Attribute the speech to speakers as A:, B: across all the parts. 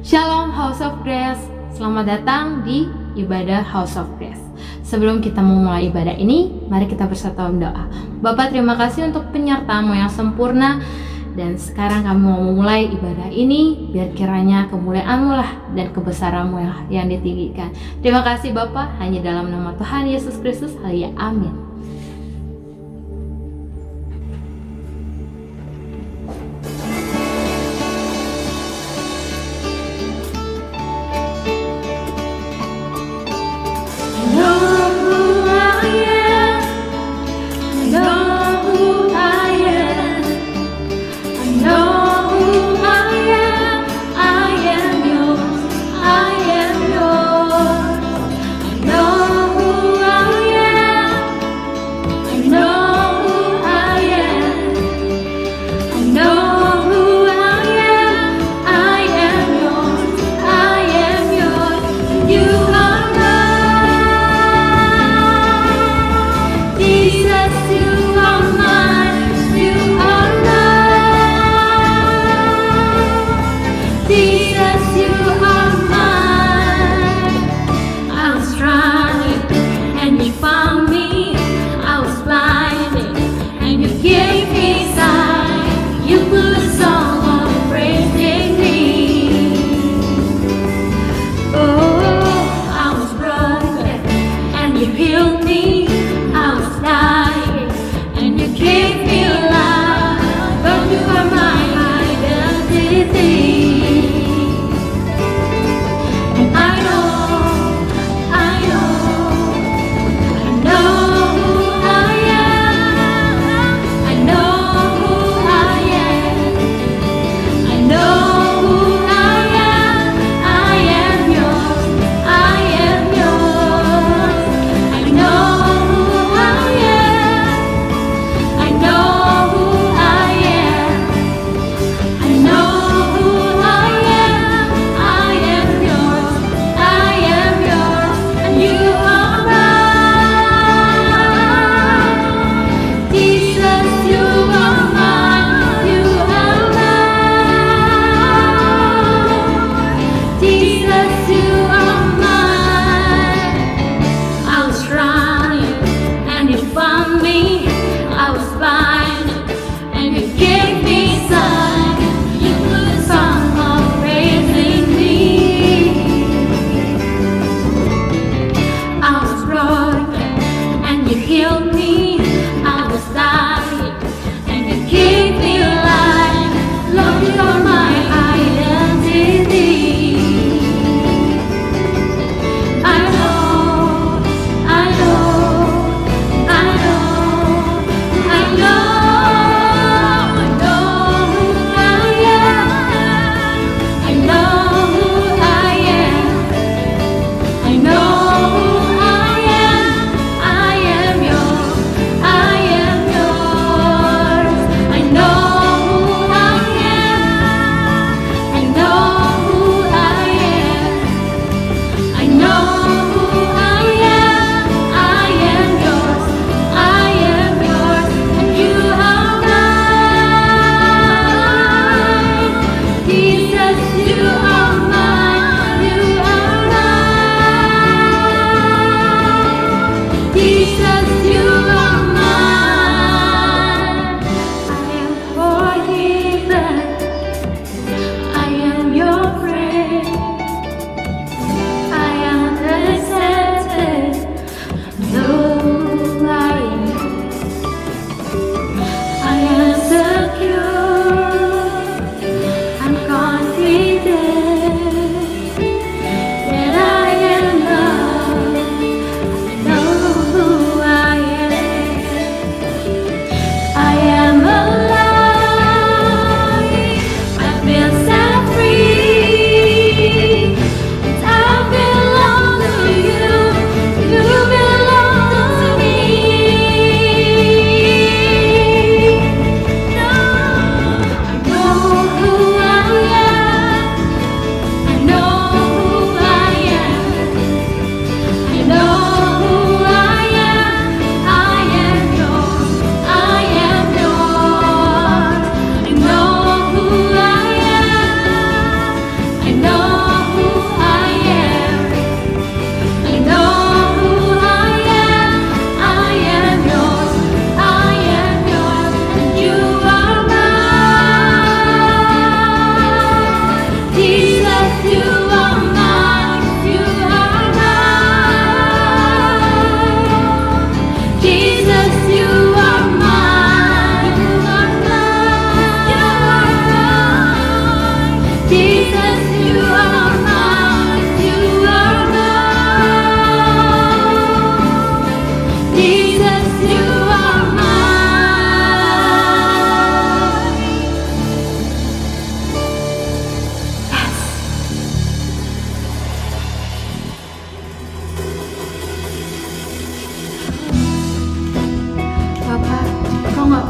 A: Shalom House of Grace, selamat datang di ibadah House of Grace. Sebelum kita memulai ibadah ini, mari kita bersatu doa. Bapa, terima kasih untuk penyertaan-Mu yang sempurna. Dan sekarang kami mau memulai ibadah ini, biar kiranya kemuliaan-Mu lah dan kebesaran-Mu yang ditinggikan. Terima kasih Bapa, hanya dalam nama Tuhan Yesus Kristus, haleluya, amin.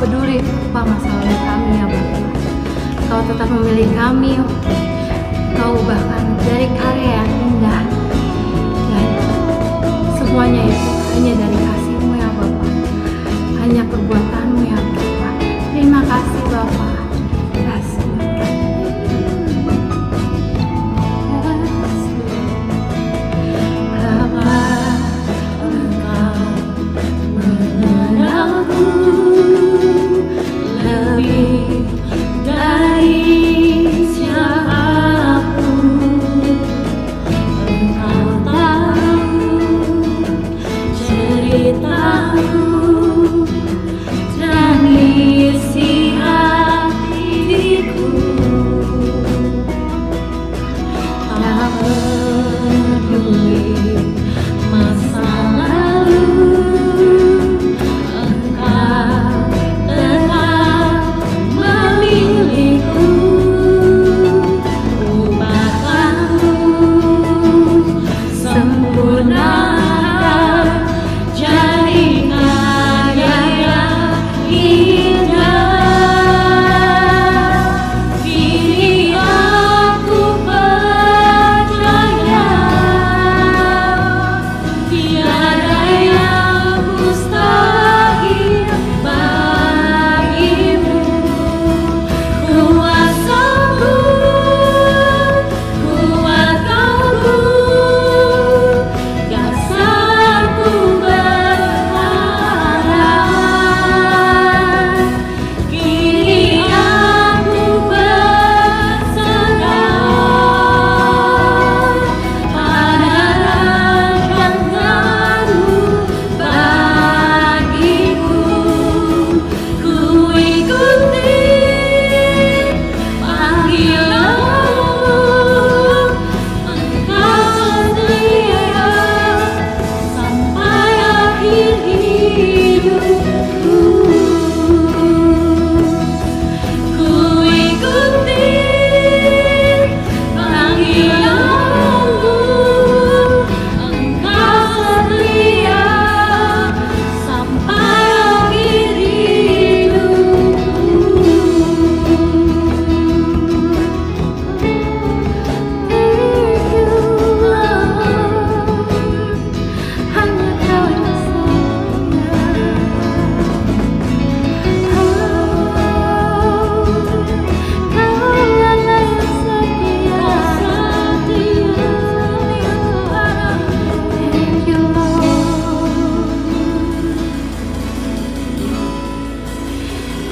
A: peduli apa masalah kami ya Bapa. Kau tetap memilih kami. Kau bahkan dari karya yang indah, dan semuanya itu hanya dari kasih-Mu ya Bapa, hanya perbuatan-Mu ya Bapa. Terima kasih Bapa.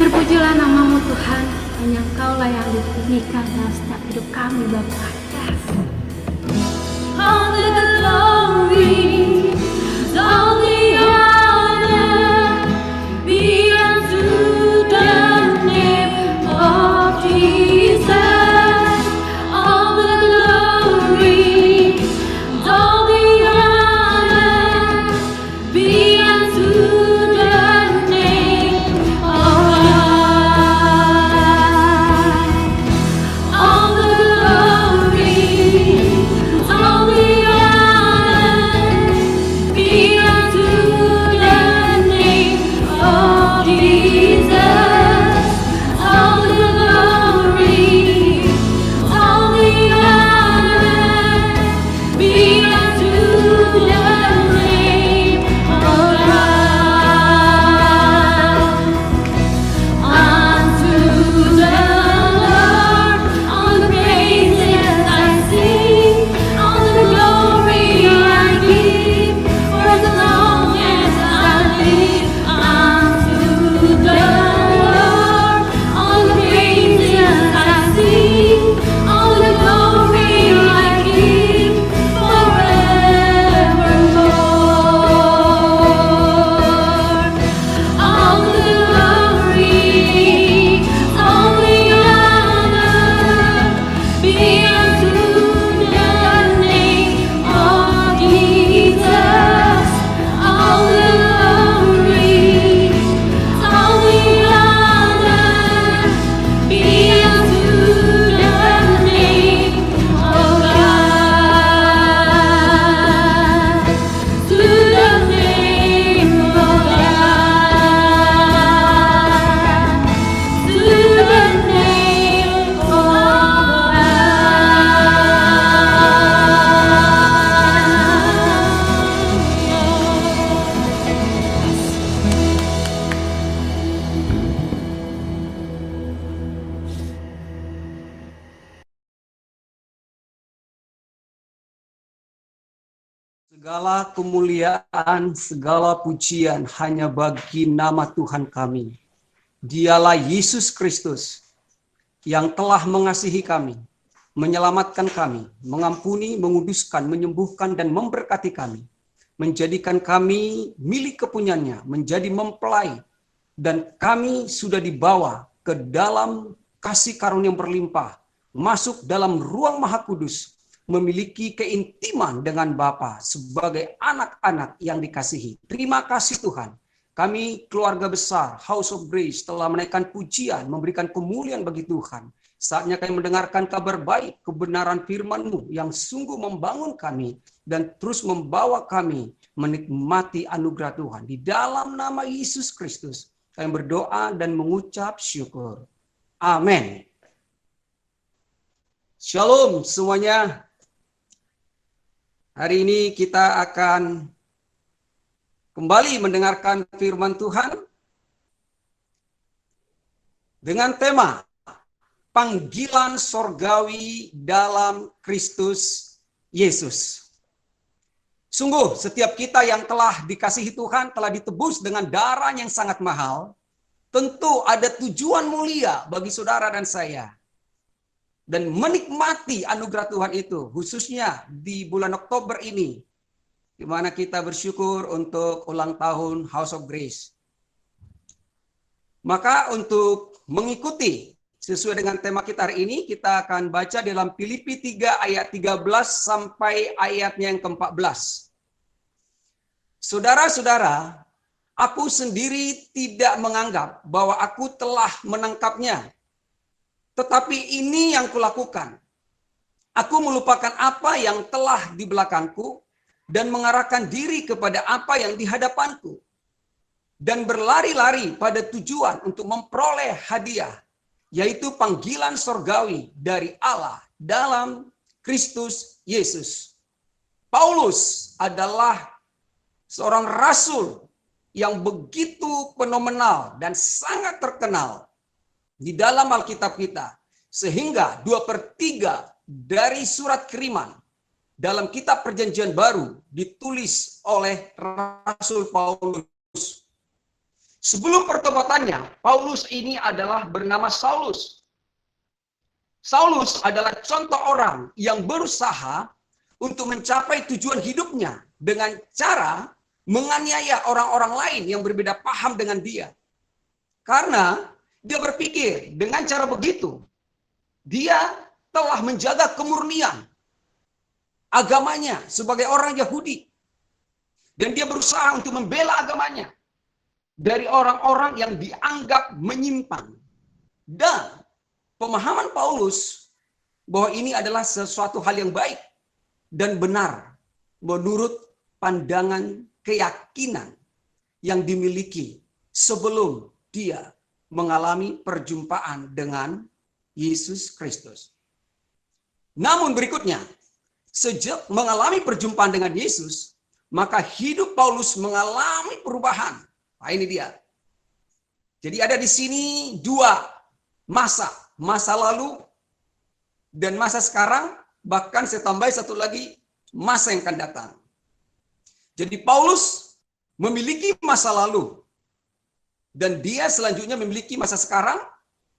B: Terpujilah nama-Mu Tuhan, hanya Engkau-lah yang ditinggikan dalam setiap hidup kami Bapa.
C: All the glory, all the honor be unto the name of Jesus. All the glory, all the honor be unto the name of God. All the glory.
D: Segala kemuliaan, segala pujian hanya bagi nama Tuhan kami. Dialah Yesus Kristus yang telah mengasihi kami, menyelamatkan kami, mengampuni, menguduskan, menyembuhkan, dan memberkati kami. Menjadikan kami milik kepunyaannya, menjadi mempelai, dan kami sudah dibawa ke dalam kasih karunia yang berlimpah, masuk dalam ruang Maha Kudus, memiliki keintiman dengan Bapa sebagai anak-anak yang dikasihi. Terima kasih Tuhan. Kami keluarga besar House of Grace telah menaikkan pujian, memberikan kemuliaan bagi Tuhan. Saatnya kami mendengarkan kabar baik, kebenaran firman-Mu yang sungguh membangun kami dan terus membawa kami menikmati anugerah Tuhan. Di dalam nama Yesus Kristus kami berdoa dan mengucap syukur. Amin. Shalom semuanya. Hari ini kita akan kembali mendengarkan firman Tuhan dengan tema panggilan sorgawi dalam Kristus Yesus. Sungguh setiap kita yang telah dikasihi Tuhan, telah ditebus dengan darah yang sangat mahal, tentu ada tujuan mulia bagi saudara dan saya. Dan menikmati anugerah Tuhan itu, khususnya di bulan Oktober ini, di mana kita bersyukur untuk ulang tahun House of Grace. Maka untuk mengikuti sesuai dengan tema kita hari ini, kita akan baca dalam Filipi 3 ayat 13 sampai ayatnya yang ke-14. Saudara-saudara, aku sendiri tidak menganggap bahwa aku telah menangkapnya. Tetapi ini yang kulakukan. Aku melupakan apa yang telah di belakangku dan mengarahkan diri kepada apa yang di hadapanku. Dan berlari-lari pada tujuan untuk memperoleh hadiah, yaitu panggilan sorgawi dari Allah dalam Kristus Yesus. Paulus adalah seorang rasul yang begitu fenomenal dan sangat terkenal di dalam Alkitab kita, sehingga 2/3 dari surat kiriman dalam kitab Perjanjian Baru ditulis oleh Rasul Paulus. Sebelum pertobatannya, Paulus ini adalah bernama Saulus. Saulus adalah contoh orang yang berusaha untuk mencapai tujuan hidupnya dengan cara menganiaya orang-orang lain yang berbeda paham dengan dia. Karena dia berpikir dengan cara begitu, dia telah menjaga kemurnian agamanya sebagai orang Yahudi. Dan dia berusaha untuk membela agamanya dari orang-orang yang dianggap menyimpang. Dan pemahaman Paulus bahwa ini adalah sesuatu hal yang baik dan benar menurut pandangan keyakinan yang dimiliki sebelum dia mengalami perjumpaan dengan Yesus Kristus. Namun berikutnya, sejak mengalami perjumpaan dengan Yesus, maka hidup Paulus mengalami perubahan. Nah, ini dia. Jadi ada di sini dua masa lalu dan masa sekarang, bahkan saya tambah satu lagi, masa yang akan datang. Jadi Paulus memiliki masa lalu, dan dia selanjutnya memiliki masa sekarang,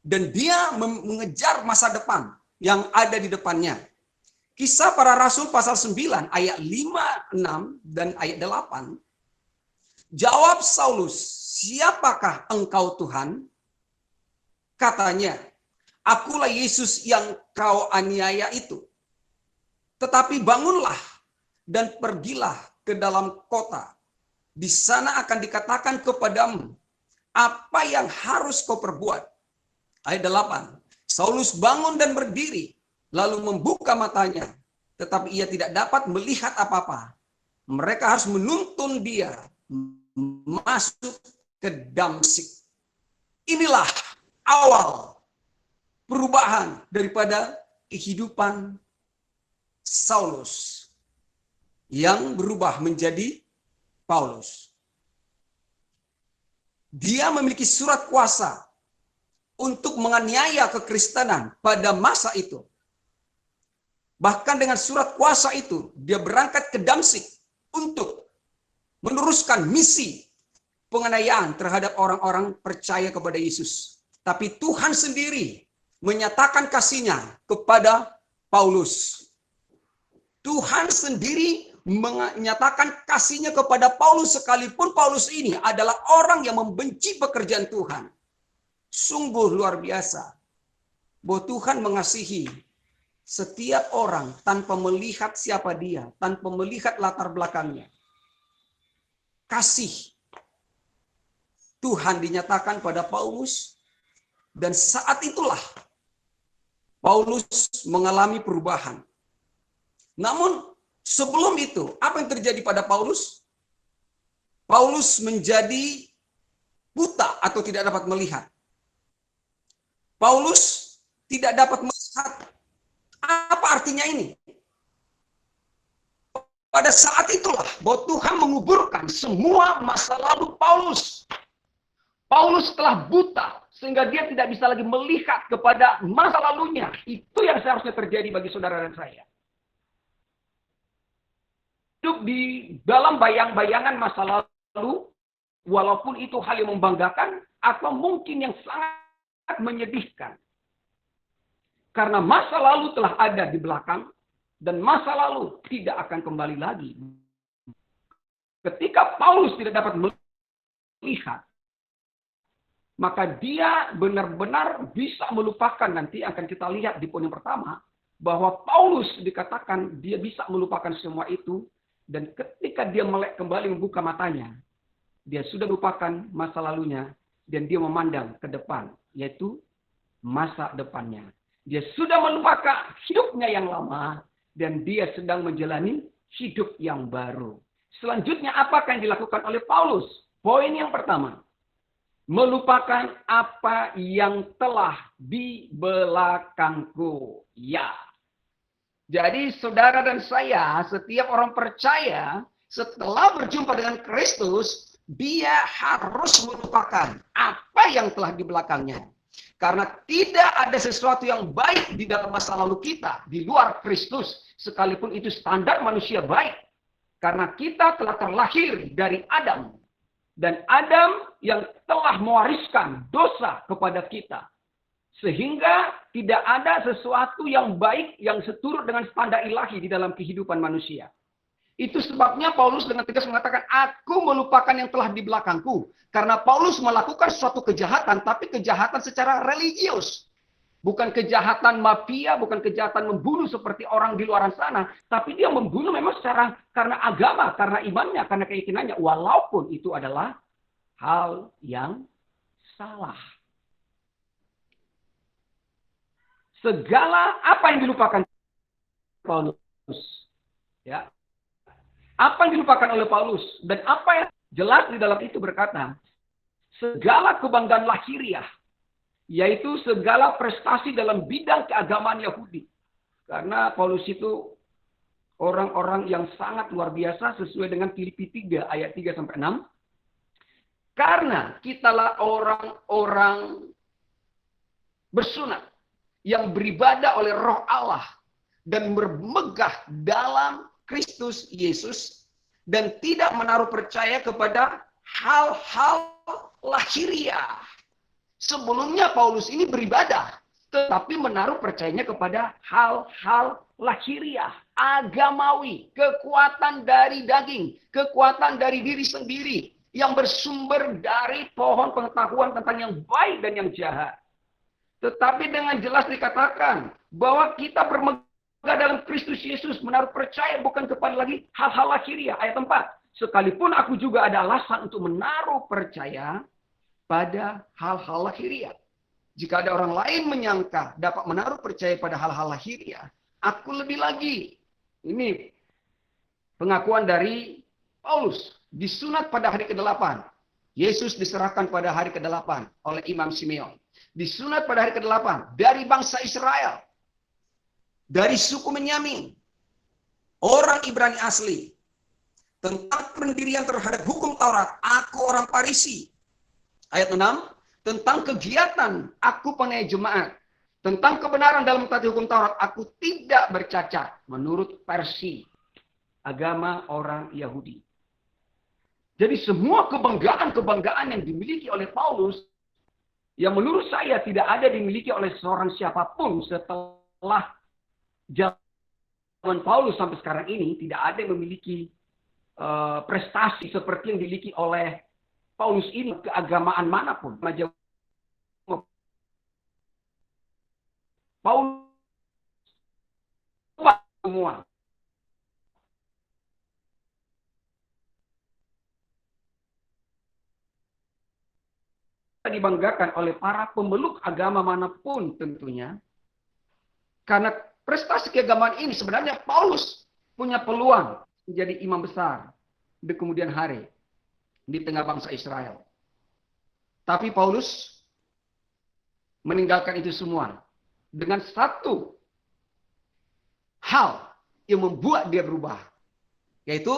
D: dan dia mengejar masa depan yang ada di depannya. Kisah Para Rasul pasal 9 ayat 5, 6, dan ayat 8. Jawab Saulus, siapakah engkau Tuhan? Katanya, akulah Yesus yang kau aniaya itu. Tetapi bangunlah dan pergilah ke dalam kota. Di sana akan dikatakan kepadamu apa yang harus kau perbuat. Ayat 8. Saulus bangun dan berdiri, lalu membuka matanya, tetapi ia tidak dapat melihat apa-apa. Mereka harus menuntun dia masuk ke Damsyik. Inilah awal perubahan daripada kehidupan Saulus yang berubah menjadi Paulus. Dia memiliki surat kuasa untuk menganiaya kekristenan pada masa itu. Bahkan dengan surat kuasa itu, dia berangkat ke Damsyik untuk meneruskan misi penganiayaan terhadap orang-orang percaya kepada Yesus. Tapi Tuhan sendiri menyatakan kasih-Nya kepada Paulus. Tuhan sendiri menyatakan kasih-Nya kepada Paulus sekalipun Paulus ini adalah orang yang membenci pekerjaan Tuhan. Sungguh luar biasa bahwa Tuhan mengasihi setiap orang tanpa melihat siapa dia, tanpa melihat latar belakangnya. Kasih Tuhan dinyatakan pada Paulus, dan saat itulah Paulus mengalami perubahan. Namun sebelum itu, apa yang terjadi pada Paulus? Paulus menjadi buta atau tidak dapat melihat. Paulus tidak dapat melihat. Apa artinya ini? Pada saat itulah bahwa Tuhan menguburkan semua masa lalu Paulus. Paulus telah buta sehingga dia tidak bisa lagi melihat kepada masa lalunya. Itu yang seharusnya terjadi bagi saudara dan saya. Hidup di dalam bayang-bayangan masa lalu, walaupun itu hal yang membanggakan atau mungkin yang sangat menyedihkan. Karena masa lalu telah ada di belakang dan masa lalu tidak akan kembali lagi. Ketika Paulus tidak dapat melihat, maka dia benar-benar bisa melupakan. Nanti akan kita lihat di poin yang pertama, bahwa Paulus dikatakan dia bisa melupakan semua itu. Dan ketika dia melek kembali membuka matanya, dia sudah lupakan masa lalunya. Dan dia memandang ke depan, yaitu masa depannya. Dia sudah melupakan hidupnya yang lama. Dan dia sedang menjalani hidup yang baru. Selanjutnya apakah yang dilakukan oleh Paulus? Poin yang pertama, melupakan apa yang telah di belakangku. Ya. Jadi saudara dan saya, setiap orang percaya setelah berjumpa dengan Kristus, dia harus melupakan apa yang telah di belakangnya. Karena tidak ada sesuatu yang baik di dalam masa lalu kita, di luar Kristus. Sekalipun itu standar manusia baik. Karena kita telah terlahir dari Adam. Dan Adam yang telah mewariskan dosa kepada kita. Sehingga tidak ada sesuatu yang baik yang seturut dengan standar ilahi di dalam kehidupan manusia. Itu sebabnya Paulus dengan tegas mengatakan, aku melupakan yang telah di belakangku. Karena Paulus melakukan suatu kejahatan, tapi kejahatan secara religius. Bukan kejahatan mafia, bukan kejahatan membunuh seperti orang di luar sana. Tapi dia membunuh memang secara karena agama, karena imannya, karena keyakinannya. Walaupun itu adalah hal yang salah. Segala apa yang dilupakan Paulus. Ya. Apa yang dilupakan oleh Paulus. Dan apa yang jelas di dalam itu berkata, segala kebanggaan lahiriah, yaitu segala prestasi dalam bidang keagamaan Yahudi. Karena Paulus itu orang-orang yang sangat luar biasa sesuai dengan Filipi 3 ayat 3-6. Karena kitalah orang-orang bersunat yang beribadah oleh Roh Allah dan bermegah dalam Kristus Yesus dan tidak menaruh percaya kepada hal-hal lahiriah. Sebelumnya Paulus ini beribadah, tetapi menaruh percayanya kepada hal-hal lahiriah, agamawi, kekuatan dari daging, kekuatan dari diri sendiri, yang bersumber dari pohon pengetahuan tentang yang baik dan yang jahat. Tetapi dengan jelas dikatakan bahwa kita bermegah dalam Kristus Yesus, menaruh percaya bukan kepada lagi hal-hal lahiriah. Ayat 4. Sekalipun aku juga ada alasan untuk menaruh percaya pada hal-hal lahiriah. Jika ada orang lain menyangka dapat menaruh percaya pada hal-hal lahiriah, aku lebih lagi. Ini pengakuan dari Paulus. Disunat pada hari ke-8. Yesus diserahkan pada hari ke-8 oleh Imam Simeon. Disunat pada hari ke-8 dari bangsa Israel. Dari suku Benyamin. Orang Ibrani asli. Tentang pendirian terhadap hukum Taurat, aku orang Farisi. Ayat 6. Tentang kegiatan, aku penanya jemaat. Tentang kebenaran dalam mentaati hukum Taurat, aku tidak bercacat. Menurut versi. agama orang Yahudi. Jadi semua kebanggaan-kebanggaan yang dimiliki oleh Paulus, yang menurut saya tidak ada dimiliki oleh seorang siapapun setelah zaman Paulus sampai sekarang ini, tidak ada yang memiliki prestasi seperti yang dimiliki oleh Paulus ini, keagamaan manapun. Paulus semua. Dibanggakan oleh para pemeluk agama manapun tentunya. Karena prestasi keagamaan ini sebenarnya Paulus punya peluang menjadi imam besar di kemudian hari di tengah bangsa Israel. Tapi Paulus meninggalkan itu semua dengan satu hal yang membuat dia berubah. Yaitu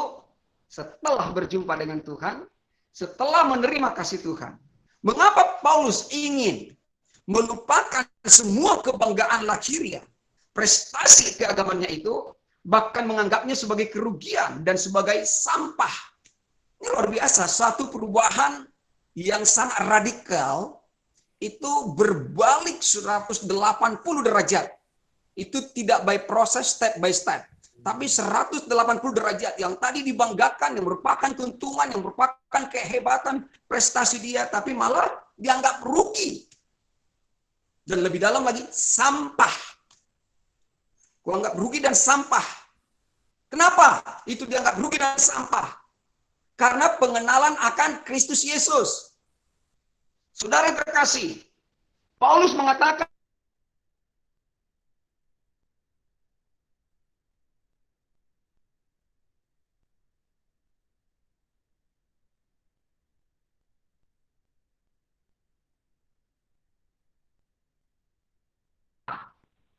D: setelah berjumpa dengan Tuhan, setelah menerima kasih Tuhan. Mengapa Paulus ingin melupakan semua kebanggaan lahiriah, prestasi keagamannya itu, bahkan menganggapnya sebagai kerugian dan sebagai sampah. Ini luar biasa, satu perubahan yang sangat radikal, itu berbalik 180 derajat. Itu tidak by proses, step by step. Tapi 180 derajat yang tadi dibanggakan, yang merupakan keuntungan, yang merupakan kehebatan, prestasi dia, tapi malah dianggap rugi. Dan lebih dalam lagi, sampah. Kuanggap rugi dan sampah. Kenapa itu dianggap rugi dan sampah? Karena pengenalan akan Kristus Yesus. Saudara yang terkasih, Paulus mengatakan,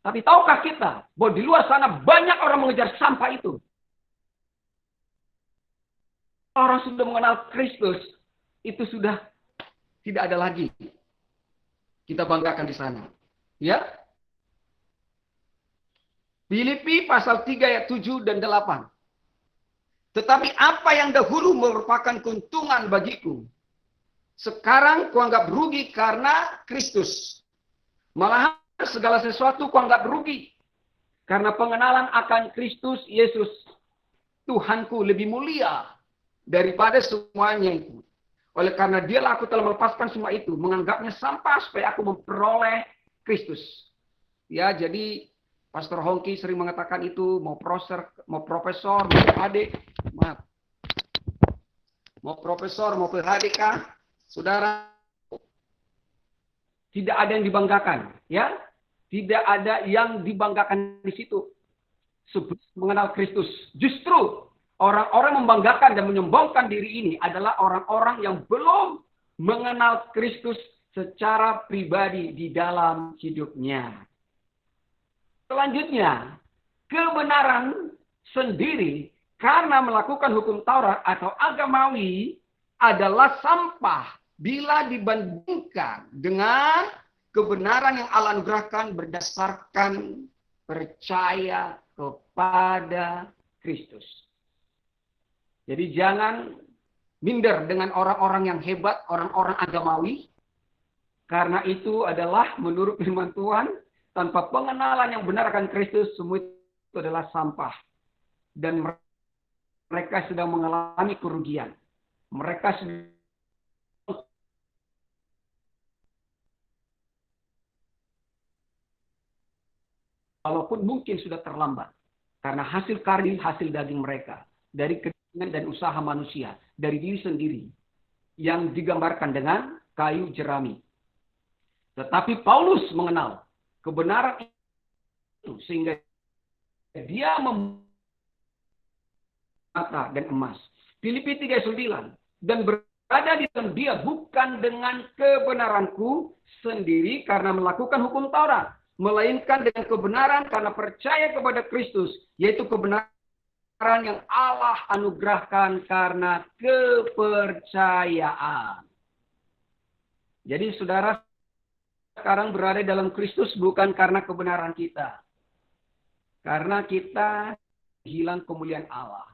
D: tapi tahukah kita bahwa di luar sana banyak orang mengejar sampah itu? Orang sudah mengenal Kristus, itu sudah tidak ada lagi. Kita banggakan di sana. Ya. Filipi pasal 3 ayat 7 dan 8. Tetapi apa yang dahulu merupakan keuntungan bagiku, sekarang kuanggap rugi karena Kristus. Malahan segala sesuatu kuanggap rugi karena pengenalan akan Kristus Yesus, Tuhanku, lebih mulia daripada semuanya itu. Oleh karena dialah aku telah melepaskan semua itu, menganggapnya sampah supaya aku memperoleh Kristus. Ya, jadi Pastor Hongki sering mengatakan itu, mau profesor, mau PhD, maaf. Mau profesor, mau PhD kah? Saudara, tidak ada yang dibanggakan, ya. Tidak ada yang dibanggakan di situ. Sebelum mengenal Kristus, justru orang-orang membanggakan dan menyombongkan diri ini adalah orang-orang yang belum mengenal Kristus secara pribadi di dalam hidupnya. Selanjutnya, kebenaran sendiri karena melakukan hukum Taurat atau agamawi adalah sampah bila dibandingkan dengan kebenaran yang Allah anugerahkan berdasarkan percaya kepada Kristus. Jadi jangan minder dengan orang-orang yang hebat, orang-orang agamawi. Karena itu adalah menurut firman Tuhan, tanpa pengenalan yang benar akan Kristus, semua itu adalah sampah. Dan mereka sedang mengalami kerugian. Mereka sedang walaupun mungkin sudah terlambat. Karena hasil karya, hasil daging mereka. Dari keinginan dan usaha manusia. Dari diri sendiri. Yang digambarkan dengan kayu jerami. Tetapi Paulus mengenal kebenaran itu. Sehingga dia mata dan emas. Filipi 3:9. Dan berada di dalam dia bukan dengan kebenaranku sendiri karena melakukan hukum Taurat. Melainkan dengan kebenaran karena percaya kepada Kristus, yaitu kebenaran yang Allah anugerahkan karena kepercayaan. Jadi saudara sekarang berada dalam Kristus bukan karena kebenaran kita. Karena kita hilang kemuliaan Allah.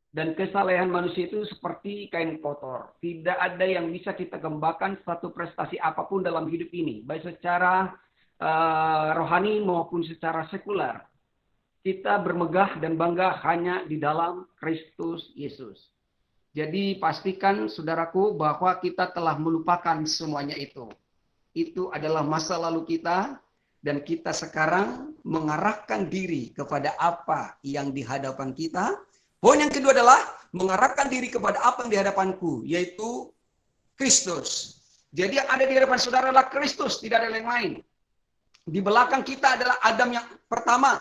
D: Dan kesalehan manusia itu seperti kain kotor. Tidak ada yang bisa kita kembangkan satu prestasi apapun dalam hidup ini. Baik secara rohani maupun secara sekular. Kita bermegah dan bangga hanya di dalam Kristus Yesus. Jadi pastikan saudaraku bahwa kita telah melupakan semuanya itu. Itu adalah masa lalu kita. Dan kita sekarang mengarahkan diri kepada apa yang di hadapan kita. Poin yang kedua adalah mengarahkan diri kepada apa yang di hadapanku, yaitu Kristus. Jadi yang ada di hadapan saudara adalah Kristus, tidak ada yang lain. Di belakang kita adalah Adam yang pertama,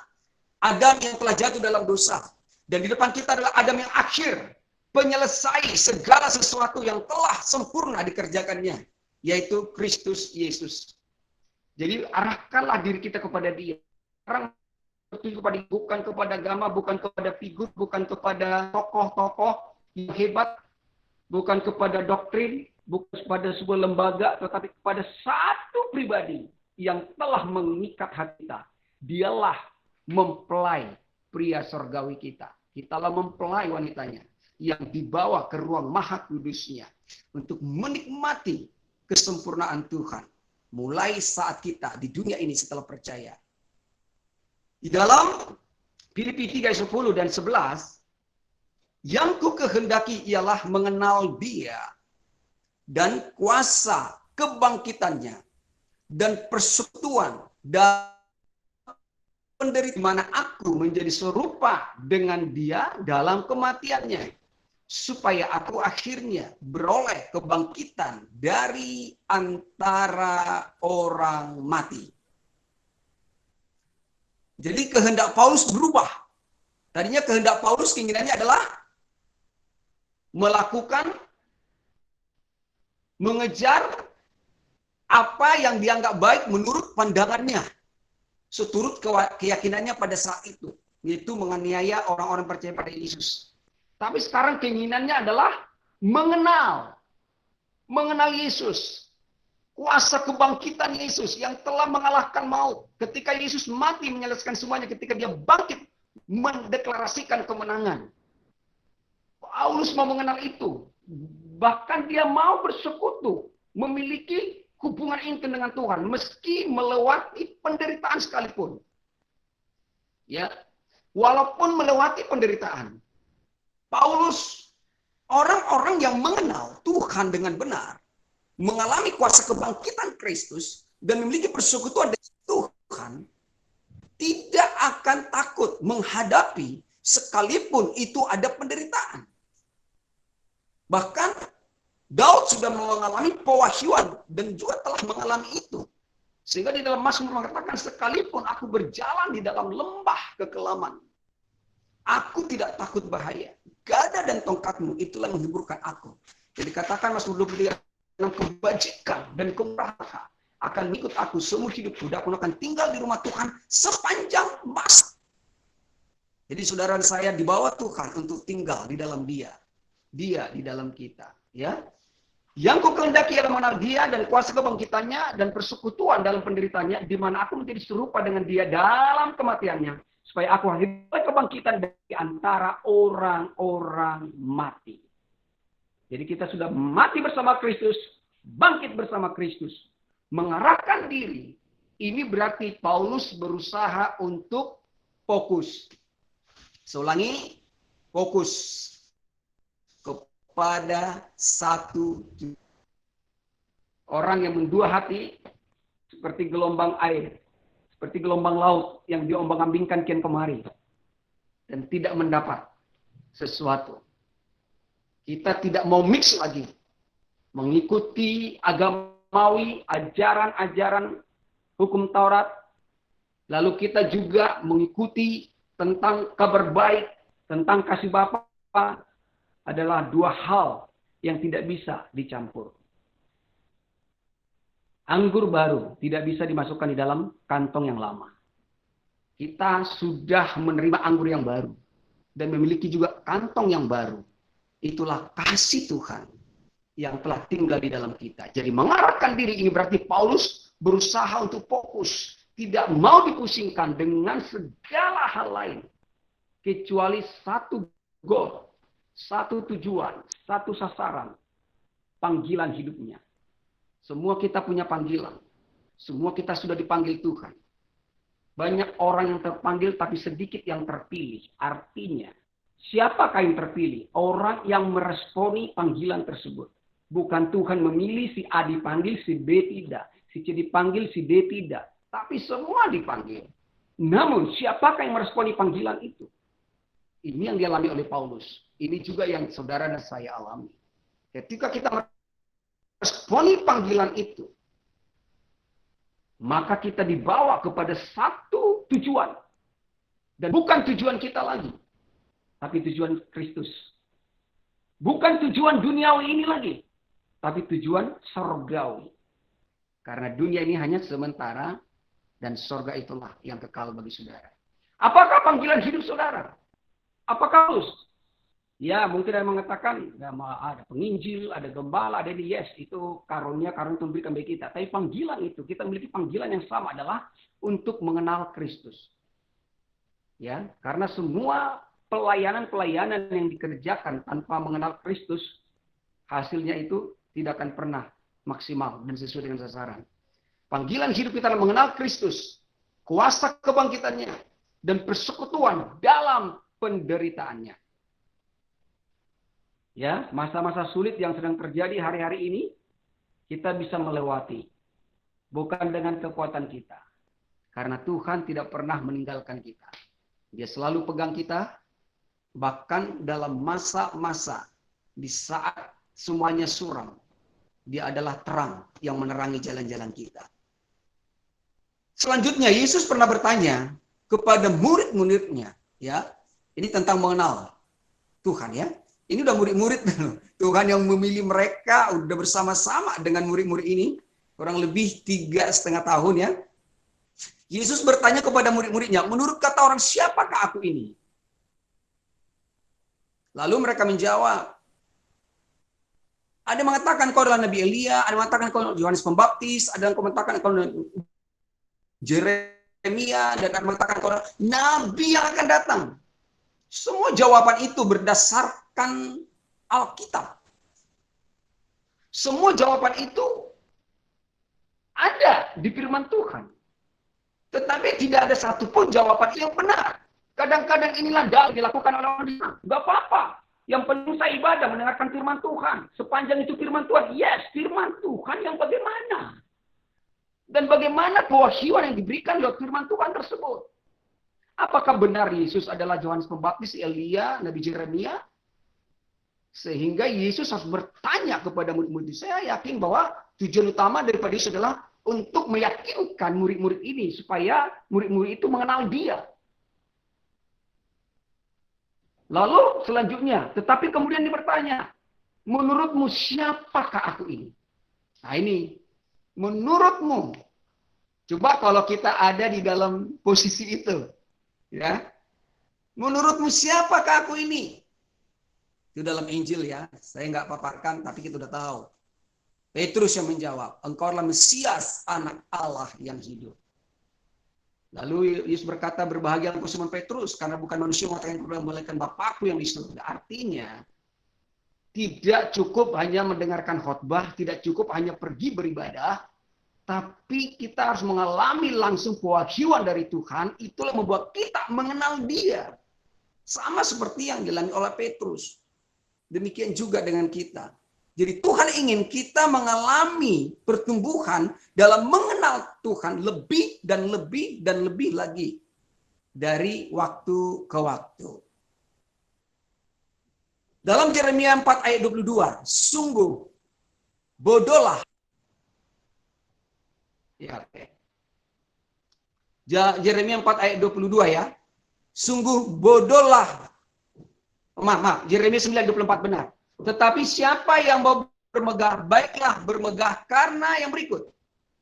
D: Adam yang telah jatuh dalam dosa. Dan di depan kita adalah Adam yang akhir, penyelesai segala sesuatu yang telah sempurna dikerjakannya, yaitu Kristus Yesus. Jadi arahkanlah diri kita kepada Dia. Orang bukan kepada agama, bukan kepada figur, bukan kepada tokoh-tokoh yang hebat, bukan kepada doktrin, bukan kepada sebuah lembaga, tetapi kepada satu pribadi yang telah mengikat hati kita. Dialah mempelai pria surgawi kita. Kitalah mempelai wanitanya yang dibawa ke ruang maha kudusnya untuk menikmati kesempurnaan Tuhan. Mulai saat kita di dunia ini setelah percaya. Di dalam Filipi 3:10 dan 11, yang ku kehendaki ialah mengenal Dia dan kuasa kebangkitannya dan persekutuan dan penderitaan, mana aku menjadi serupa dengan Dia dalam kematiannya, supaya aku akhirnya beroleh kebangkitan dari antara orang mati. Jadi kehendak Paulus berubah. Tadinya kehendak Paulus keinginannya adalah melakukan, mengejar apa yang dianggap baik menurut pandangannya, seturut keyakinannya pada saat itu, yaitu menganiaya orang-orang percaya pada Yesus. Tapi sekarang keinginannya adalah mengenal Yesus. Kuasa kebangkitan Yesus yang telah mengalahkan maut. Ketika Yesus mati menyelesaikan semuanya, ketika dia bangkit mendeklarasikan kemenangan. Paulus mau mengenal itu. Bahkan dia mau bersekutu, memiliki hubungan intim dengan Tuhan, meski melewati penderitaan sekalipun. Ya, walaupun melewati penderitaan. Paulus, orang-orang yang mengenal Tuhan dengan benar, mengalami kuasa kebangkitan Kristus dan memiliki persekutuan dengan Tuhan, tidak akan takut menghadapi sekalipun itu ada penderitaan. Bahkan Daud sudah mengalami pewahyuan dan juga telah mengalami itu. Sehingga di dalam Mazmur mengatakan, sekalipun aku berjalan di dalam lembah kekelaman, aku tidak takut bahaya. Gada dan tongkatmu itulah yang menghiburkan aku. Jadi katakan Mazmur 23, kebajikan dan kemurahan akan ikut aku seumur hidupku, dan aku akan tinggal di rumah Tuhan sepanjang masa. Jadi saudara saya dibawa Tuhan untuk tinggal di dalam Dia di dalam kita, ya. Yang ku kehendaki adalah mengenal Dia dan kuasa kebangkitannya dan persekutuan dalam penderitaannya, di mana aku menjadi serupa dengan Dia dalam kematiannya, supaya aku hidup kebangkitan dari antara orang-orang mati. Jadi kita sudah mati bersama Kristus, bangkit bersama Kristus, mengarahkan diri. Ini berarti Paulus berusaha untuk fokus. Saya ulangi, fokus kepada satu. Orang yang mendua hati seperti gelombang air, seperti gelombang laut yang diombang-ambingkan kian kemari dan tidak mendapat sesuatu. Kita tidak mau mix lagi, mengikuti agamawi, ajaran-ajaran hukum Taurat. Lalu kita juga mengikuti tentang kabar baik, tentang kasih Bapa, adalah dua hal yang tidak bisa dicampur. Anggur baru tidak bisa dimasukkan di dalam kantong yang lama. Kita sudah menerima anggur yang baru dan memiliki juga kantong yang baru. Itulah kasih Tuhan yang telah tinggal di dalam kita. Jadi mengarahkan diri ini berarti Paulus berusaha untuk fokus. Tidak mau dipusingkan dengan segala hal lain. Kecuali satu goal. satu tujuan, satu sasaran, panggilan hidupnya. Semua kita punya panggilan. Semua kita sudah dipanggil Tuhan. Banyak orang yang terpanggil tapi sedikit yang terpilih. Artinya, siapakah yang terpilih? Orang yang meresponi panggilan tersebut. Bukan Tuhan memilih si A dipanggil, si B tidak. Si C dipanggil, si D tidak. Tapi semua dipanggil. Namun, siapakah yang meresponi panggilan itu? Ini yang dialami oleh Paulus. Ini juga yang saudara dan saya alami. Ketika kita meresponi panggilan itu, maka kita dibawa kepada satu tujuan. Dan bukan tujuan kita lagi. Tapi tujuan Kristus. Bukan tujuan duniawi ini lagi. Tapi tujuan surgawi. Karena dunia ini hanya sementara. Dan surga itulah yang kekal bagi saudara. Apakah panggilan hidup saudara? Apakah Paulus? Ya, mungkin ada yang mengatakan, ya, ada penginjil, ada gembala, ada ini. Yes, itu karunia Tuhan berikan bagi kita. Tapi panggilan itu, kita memiliki panggilan yang sama adalah untuk mengenal Kristus. Ya, karena semua pelayanan-pelayanan yang dikerjakan tanpa mengenal Kristus, hasilnya itu tidak akan pernah maksimal dan sesuai dengan sasaran. Panggilan hidup kita adalah mengenal Kristus, kuasa kebangkitannya, dan persekutuan dalam penderitaannya. Ya, masa-masa sulit yang sedang terjadi hari-hari ini, kita bisa melewati. Bukan dengan kekuatan kita. Karena Tuhan tidak pernah meninggalkan kita. Dia selalu pegang kita, bahkan dalam masa-masa di saat semuanya suram. Dia adalah terang yang menerangi jalan-jalan kita. Selanjutnya, Yesus pernah bertanya kepada murid-muridnya. Ya, ini tentang mengenal Tuhan ya. Ini udah murid-murid. Tuhan yang memilih mereka udah bersama-sama dengan murid-murid ini. Kurang lebih 3,5 tahun ya. Yesus bertanya kepada murid-muridnya, menurut kata orang siapakah aku ini? Lalu mereka menjawab. Ada yang mengatakan kau adalah Nabi Elia, ada yang mengatakan kau Yohanes Pembaptis, ada yang mengatakan kau Jeremia, dan ada yang mengatakan kau Nabi yang akan datang. Semua jawaban itu berdasarkan Alkitab. Semua jawaban itu ada di firman Tuhan. Tetapi tidak ada satupun jawaban yang benar. Kadang-kadang inilah dalil dilakukan oleh orang Islam. Gak apa-apa. Yang penting saya ibadah mendengarkan firman Tuhan. Sepanjang itu firman Tuhan. Yes, firman Tuhan yang bagaimana? Dan bagaimana kewahyuan yang diberikan lewat firman Tuhan tersebut? Apakah benar Yesus adalah Yohanes Pembaptis, Elia, Nabi Jeremia? Sehingga Yesus harus bertanya kepada murid-murid. Saya yakin bahwa tujuan utama daripada Yesus adalah untuk meyakinkan murid-murid ini supaya murid-murid itu mengenal Dia. Lalu selanjutnya, tetapi kemudian dia bertanya, menurutmu siapakah aku ini? Nah ini, menurutmu. Coba kalau kita ada di dalam posisi itu. Ya, menurutmu siapakah aku ini? Itu dalam Injil ya, saya nggak paparkan, tapi kita udah tahu. Petrus yang menjawab, engkau adalah Mesias, anak Allah yang hidup. Lalu Yesus berkata, berbahagia engkau Simon Petrus, karena bukan manusia yang mengatakan melainkan Bapakku yang di surga. Artinya, tidak cukup hanya mendengarkan khotbah, tidak cukup hanya pergi beribadah, tapi kita harus mengalami langsung kewahyuan dari Tuhan, itulah membuat kita mengenal Dia. Sama seperti yang dialami oleh Petrus. Demikian juga dengan kita. Jadi Tuhan ingin kita mengalami pertumbuhan dalam mengenal Tuhan lebih dan lebih dan lebih lagi dari waktu ke waktu. Dalam Yeremia 4 ayat 22, sungguh bodohlah. Ya, oke. Yeremia 4 ayat 22 ya. Sungguh bodohlah. Maaf, Yeremia 9:24 benar. Tetapi siapa yang mau bermegah, baiklah bermegah karena yang berikut.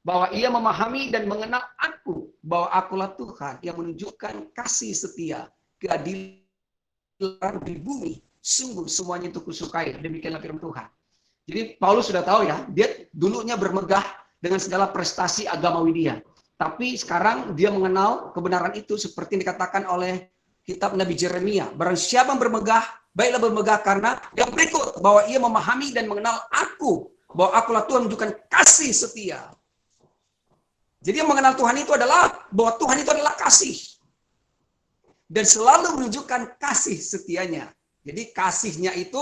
D: Bahwa ia memahami dan mengenal aku. Bahwa akulah Tuhan yang menunjukkan kasih setia, keadilan di bumi. Sungguh semuanya itu kusukai. Demikianlah firman Tuhan. Jadi Paulus sudah tahu ya, dia dulunya bermegah dengan segala prestasi agamawi dia. Tapi sekarang dia mengenal kebenaran itu seperti yang dikatakan oleh kitab Nabi Jeremia. Barang siapa yang bermegah, Baiklah bermegah karena yang berikut, bahwa ia memahami dan mengenal aku, bahwa akulah Tuhan menunjukkan kasih setia. Jadi yang mengenal Tuhan itu adalah bahwa Tuhan itu adalah kasih. Dan selalu menunjukkan kasih setianya. Jadi kasihnya itu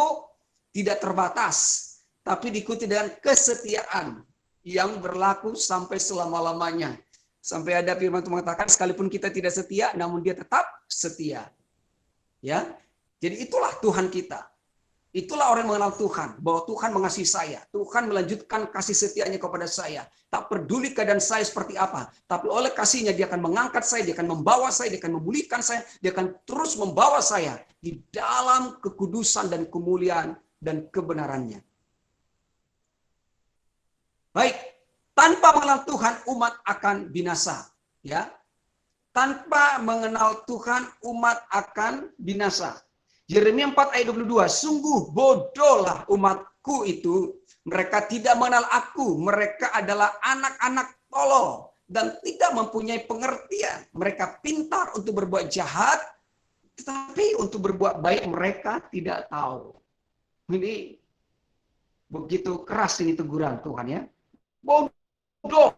D: tidak terbatas, tapi diikuti dengan kesetiaan yang berlaku sampai selama-lamanya. Sampai ada firman Tuhan mengatakan, sekalipun kita tidak setia, namun dia tetap setia. Ya, jadi itulah Tuhan kita. Itulah orang yang mengenal Tuhan, bahwa Tuhan mengasihi saya. Tuhan melanjutkan kasih setianya kepada saya. Tak peduli keadaan saya seperti apa, tapi oleh kasihnya dia akan mengangkat saya, dia akan membawa saya, dia akan memulihkan saya, dia akan terus membawa saya di dalam kekudusan dan kemuliaan dan kebenarannya. Baik, tanpa mengenal Tuhan umat akan binasa, ya. Tanpa mengenal Tuhan umat akan binasa. Yeremia 4 ayat 22, sungguh bodohlah umatku itu, mereka tidak mengenal aku, mereka adalah anak-anak tolol dan tidak mempunyai pengertian. Mereka pintar untuk berbuat jahat, tetapi untuk berbuat baik mereka tidak tahu. Ini begitu keras ini teguran Tuhan, ya. Bodoh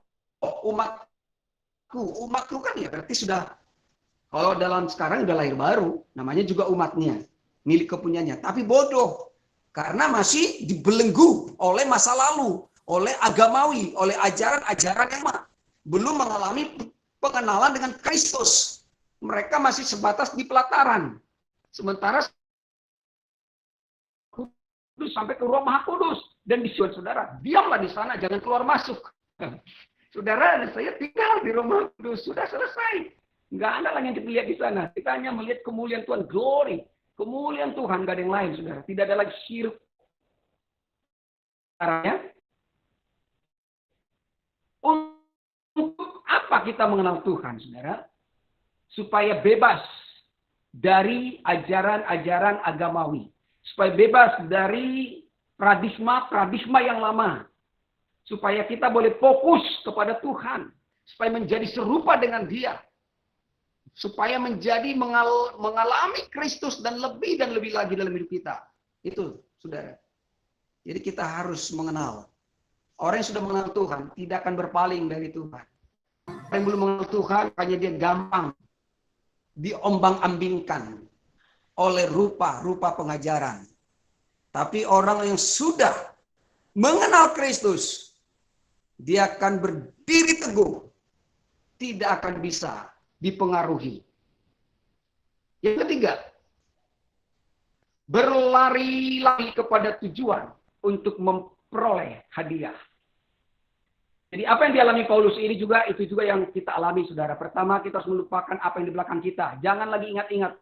D: umatku kan ya berarti sudah, kalau dalam sekarang udah lahir baru, namanya juga umatnya, milik kepunyanya. Tapi bodoh karena masih dibelenggu oleh masa lalu, oleh agamawi, oleh ajaran-ajaran yang belum mengalami pengenalan dengan Kristus. Mereka masih sebatas di pelataran. Sementara kudus sampai ke ruang Maha Kudus dan disuruh saudara, diamlah di sana, jangan keluar masuk. Saudara, saya tinggal di rumah kudus, sudah selesai. Nggak ada lagi yang kita lihat di sana. Kita hanya melihat kemuliaan Tuhan, glory. Kemuliaan Tuhan, nggak ada yang lain, saudara. Tidak ada lagi syirik. Caranya, untuk apa kita mengenal Tuhan, saudara? Supaya bebas dari ajaran-ajaran agamawi. Supaya bebas dari paradigma yang lama. Supaya kita boleh fokus kepada Tuhan. Supaya menjadi serupa dengan Dia. Supaya menjadi mengalami Kristus dan lebih lagi dalam hidup kita. Itu, saudara. Jadi kita harus mengenal. Orang yang sudah mengenal Tuhan tidak akan berpaling dari Tuhan. Orang yang belum mengenal Tuhan, hanya dia gampang diombang-ambingkan oleh rupa-rupa pengajaran. Tapi orang yang sudah mengenal Kristus, dia akan berdiri teguh, tidak akan bisa dipengaruhi. Yang ketiga, berlari-lari kepada tujuan untuk memperoleh hadiah. Jadi apa yang dialami Paulus ini juga, itu juga yang kita alami, saudara. Pertama, kita harus melupakan apa yang di belakang kita. Jangan lagi ingat-ingat.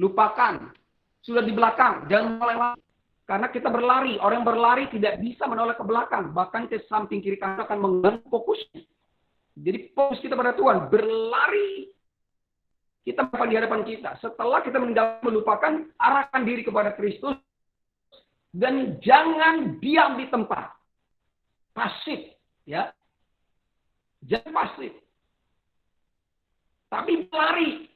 D: Lupakan. Sudah di belakang, jangan mulai lagi. Karena kita berlari, orang yang berlari tidak bisa menoleh ke belakang. Bahkan ke samping kiri kanan akan mengganggu fokusnya. Jadi fokus kita pada Tuhan, berlari. Kita di hadapan kita. Setelah kita meninggalkan, melupakan, arahkan diri kepada Kristus. Dan jangan diam di tempat. Pasif. Ya, jangan pasif. Tapi berlari.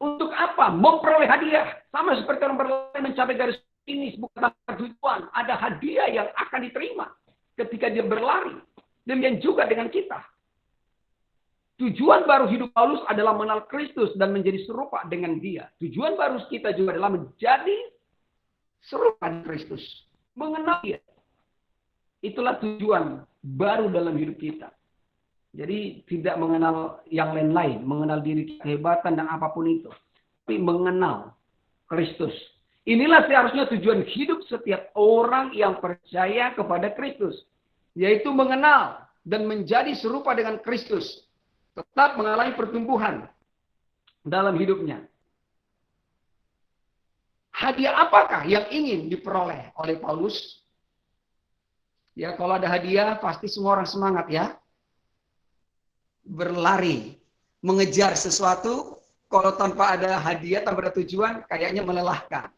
D: Untuk apa? Memperoleh hadiah. Sama seperti orang berlari mencapai garis finish, bukan tujuan. Ada hadiah yang akan diterima ketika dia berlari. Demikian juga dengan kita. Tujuan baru hidup Paulus adalah mengenal Kristus dan menjadi serupa dengan Dia. Tujuan baru kita juga adalah menjadi serupa dengan Kristus. Mengenal Dia. Itulah tujuan baru dalam hidup kita. Jadi tidak mengenal yang lain-lain, mengenal diri kehebatan dan apapun itu. Tapi mengenal Kristus. Inilah seharusnya tujuan hidup setiap orang yang percaya kepada Kristus. Yaitu mengenal dan menjadi serupa dengan Kristus. Tetap mengalami pertumbuhan dalam hidupnya. Hadiah apakah yang ingin diperoleh oleh Paulus? Ya, kalau ada hadiah, pasti semua orang semangat ya. Berlari, mengejar sesuatu, kalau tanpa ada hadiah, tanpa ada tujuan, kayaknya melelahkan.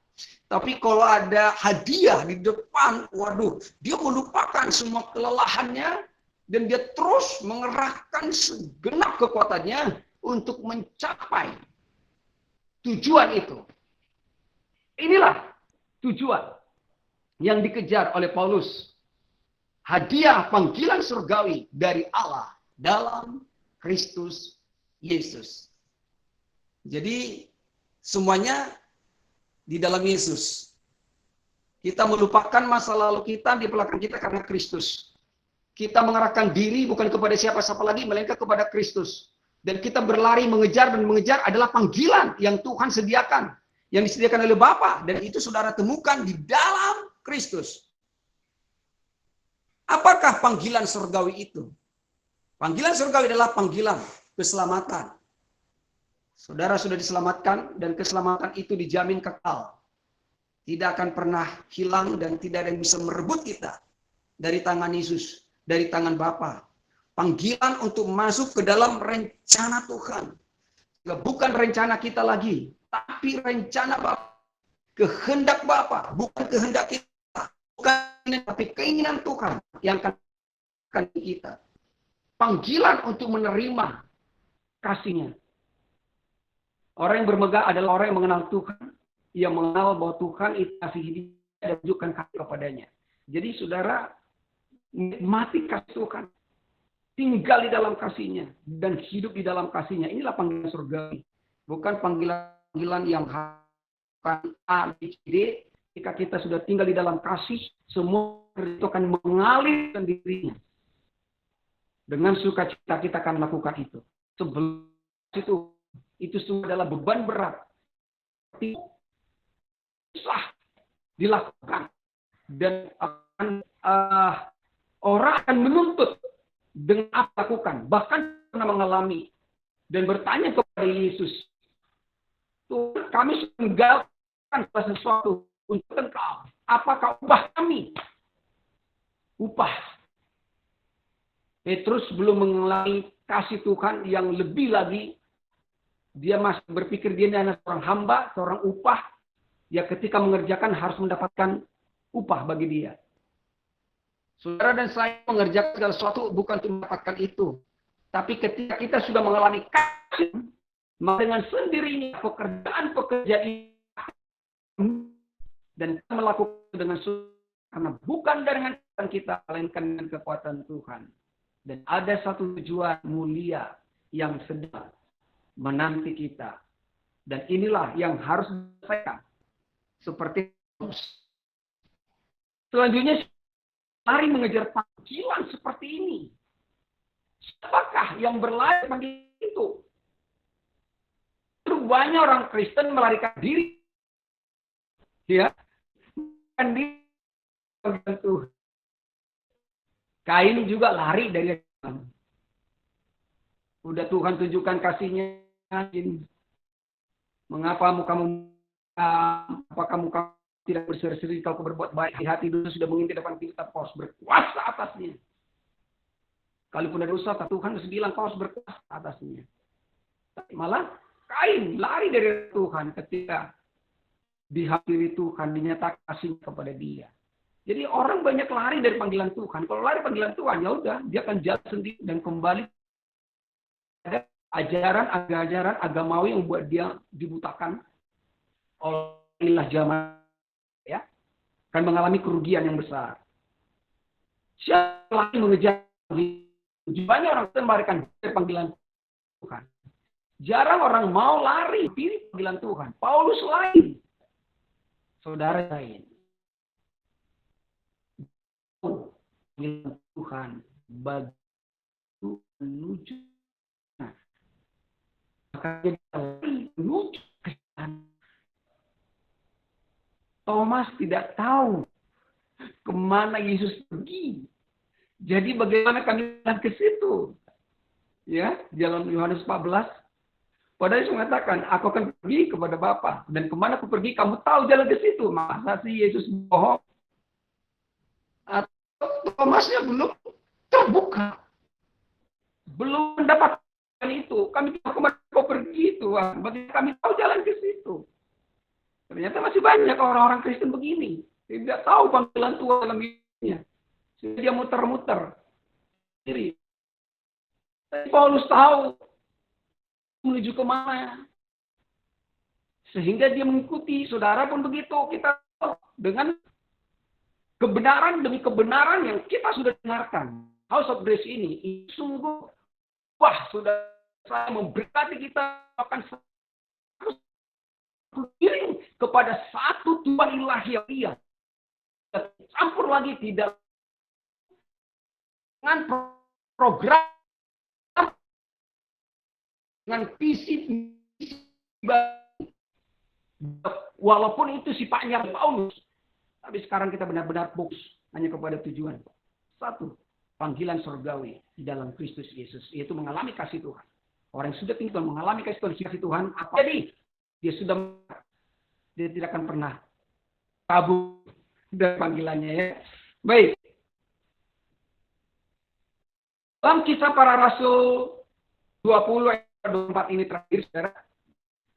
D: Tapi kalau ada hadiah di depan, waduh, dia melupakan semua kelelahannya, dan dia terus mengerahkan segenap kekuatannya untuk mencapai tujuan itu. Inilah tujuan yang dikejar oleh Paulus. Hadiah panggilan surgawi dari Allah dalam Kristus Yesus. Jadi semuanya di dalam Yesus. Kita melupakan masa lalu kita di belakang kita karena Kristus. Kita mengarahkan diri bukan kepada siapa-siapa lagi, melainkan kepada Kristus. Dan kita berlari mengejar dan mengejar adalah panggilan yang Tuhan sediakan. Yang disediakan oleh Bapa. Dan itu saudara temukan di dalam Kristus. Apakah panggilan surgawi itu? Panggilan surgawi adalah panggilan keselamatan. Saudara sudah diselamatkan dan keselamatan itu dijamin kekal. Tidak akan pernah hilang dan tidak ada yang bisa merebut kita dari tangan Yesus, dari tangan Bapa. Panggilan untuk masuk ke dalam rencana Tuhan. Bukan rencana kita lagi, tapi rencana Bapa. Kehendak Bapa, bukan kehendak kita. Bukan, tapi keinginan Tuhan yang akan kita. Panggilan untuk menerima kasih-Nya. Orang yang bermegah adalah orang yang mengenal Tuhan. Yang mengenal bahwa Tuhan itu kasih hidup dan menunjukkan kasih kepadanya. Jadi saudara, nikmati kasih Tuhan. Tinggal di dalam kasih-Nya. Dan hidup di dalam kasih-Nya. Inilah panggilan surgawi. Bukan panggilan yang A, B, C, D. Jika kita sudah tinggal di dalam kasih, semua itu akan mengalir sendirinya. Dengan sukacita kita akan melakukan itu. Sebelum itu semua adalah beban berat. Susah dilakukan. Dan orang akan menuntut dengan apa lakukan. Bahkan pernah mengalami dan bertanya kepada Yesus. Tuhan, kami sudah meninggalkan sesuatu untuk Engkau. Apakah upah kami? Upah. Petrus belum mengalami kasih Tuhan yang lebih lagi. Dia masih berpikir dia adalah seorang hamba, seorang upah. Ya ketika mengerjakan harus mendapatkan upah bagi dia. Saudara dan saya mengerjakan segala sesuatu bukan untuk mendapatkan itu. Tapi ketika kita sudah mengalami kasih, maka dengan sendirinya pekerjaan-pekerjaan dan kita melakukan dengan karena bukan dengan kekuatan kita, melainkan dengan kekuatan Tuhan. Dan ada satu tujuan mulia yang sedang menanti kita. Dan inilah yang harus diselesaikan. Seperti selanjutnya, lari mengejar panggilan seperti ini. Siapakah yang berlari panggilan itu? Banyak orang Kristen melarikan diri. Ya. Tuhan. Kain juga lari dari Tuhan. Udah Tuhan tunjukkan kasih-Nya. Mengapa kamu tidak berseri-seri kalau kau berbuat baik? Di hati dosa sudah mengintip depan kita, kau harus berkuasa atasnya. Kalaupun ada dosa, Tuhan harus bilang kau harus berkuasa atasnya. Tapi malah Kain lari dari Tuhan ketika dihadiri Tuhan, dinyatakan kasih kepada dia. Jadi orang banyak lari dari panggilan Tuhan. Kalau lari panggilan Tuhan, ya udah, dia akan jalan sendiri dan kembali pada ajaran agamawi yang membuat dia dibutakan oleh zaman, ya, akan mengalami kerugian yang besar. Siapa lagi mengejar? Banyak orang melarikan dari panggilan Tuhan. Jarang orang mau lari dari panggilan Tuhan. Paulus lain, saudara lain. Panggilan Tuhan bagi menuju, menuju ke sana. Thomas tidak tahu kemana Yesus pergi. Jadi bagaimana kami jalan ke situ? Ya, jalan Yohanes 14. Padahal Yesus mengatakan, aku akan pergi kepada Bapa. Dan kemana aku pergi, kamu tahu jalan ke situ. Masa sih Yesus bohong? Atau Thomasnya belum terbuka. Belum mendapatkan itu. Kami tahu kemana kau pergi Tuhan. Bagaimana kami tahu jalan ke situ? Ternyata masih banyak orang-orang Kristen begini. Tidak tahu panggilan Tuhan dalam hidupnya. Dia muter-muter. Tapi Paulus tahu menuju kemana. Sehingga dia mengikuti. Saudara pun begitu. Kita dengan kebenaran demi kebenaran yang kita sudah dengarkan. House of Grace ini sungguh, wah, sudah saya memberkati kita akan giring kepada satu Tuhan ilahi yang dia campur lagi tidak dengan program, dengan visi, walaupun itu sifatnya Paulus, tapi sekarang kita benar-benar fokus hanya kepada tujuan satu, panggilan surgawi di dalam Kristus Yesus, yaitu mengalami kasih Tuhan. Orang yang sudah tinggal mengalami kasih Tuhan, apa jadi? Dia tidak akan pernah kabur dari panggilannya, ya. Baik. Dalam Kisah Para Rasul 20 ayat 24 ini terakhir, saudara.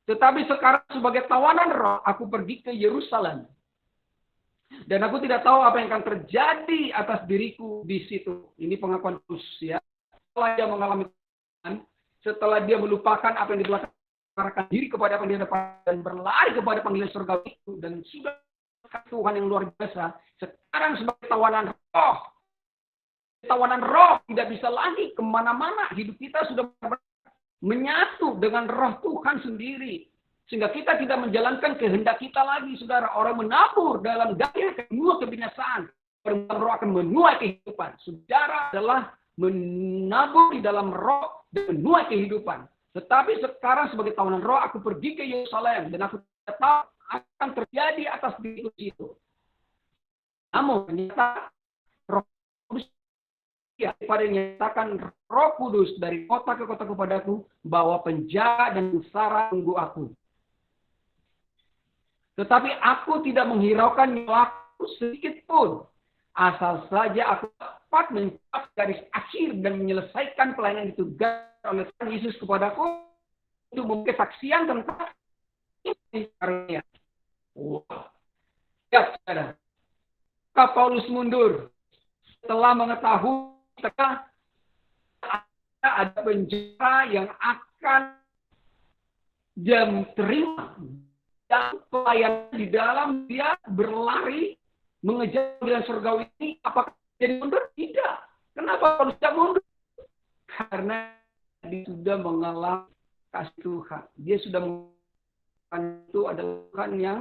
D: Tetapi sekarang sebagai tawanan roh, aku pergi ke Yerusalem. Dan aku tidak tahu apa yang akan terjadi atas diriku di situ. Ini pengakuan Paulus, ya. Setelah dia mengalami Tuhan, setelah dia melupakan apa yang di belakang, diri kepada apa yang di depan, dan berlari kepada panggilan surgawi itu, dan sudah Tuhan yang luar biasa, sekarang sebagai tawanan roh. Tawanan roh tidak bisa lagi kemana-mana. Hidup kita sudah menyatu dengan roh Tuhan sendiri. Sehingga kita tidak menjalankan kehendak kita lagi, saudara. Orang menabur dalam daging menua kebinasaan. Orang roh akan menuai kehidupan. Saudara adalah menabur di dalam roh dan menuai kehidupan. Tetapi sekarang sebagai tawanan roh, aku pergi ke Yerusalem. Dan aku tidak tahu akan terjadi atas diriku itu. Namun ternyata roh Kudus, pada menyatakan Roh Kudus dari kota ke kota kepadaku, bahwa penjara dan sengsara tunggu aku. Tetapi aku tidak menghiraukan nyawaku sedikit pun. Asal saja aku dapat mencapai garis akhir dan menyelesaikan pelayanan ditugaskan oleh Tuhan Yesus kepadaku untuk memberi kesaksian tentang ini karunia. Wow. Ya, saudara. Paulus mundur setelah mengetahui ada penjara yang akan dia terima. Dan pelayan di dalam dia berlari mengejar panggilan surgawi ini, apakah jadi mundur? Tidak. Kenapa harus tidak mundur? Karena dia sudah mengalami kasih Tuhan. Dia sudah mengatakan itu adalah Tuhan yang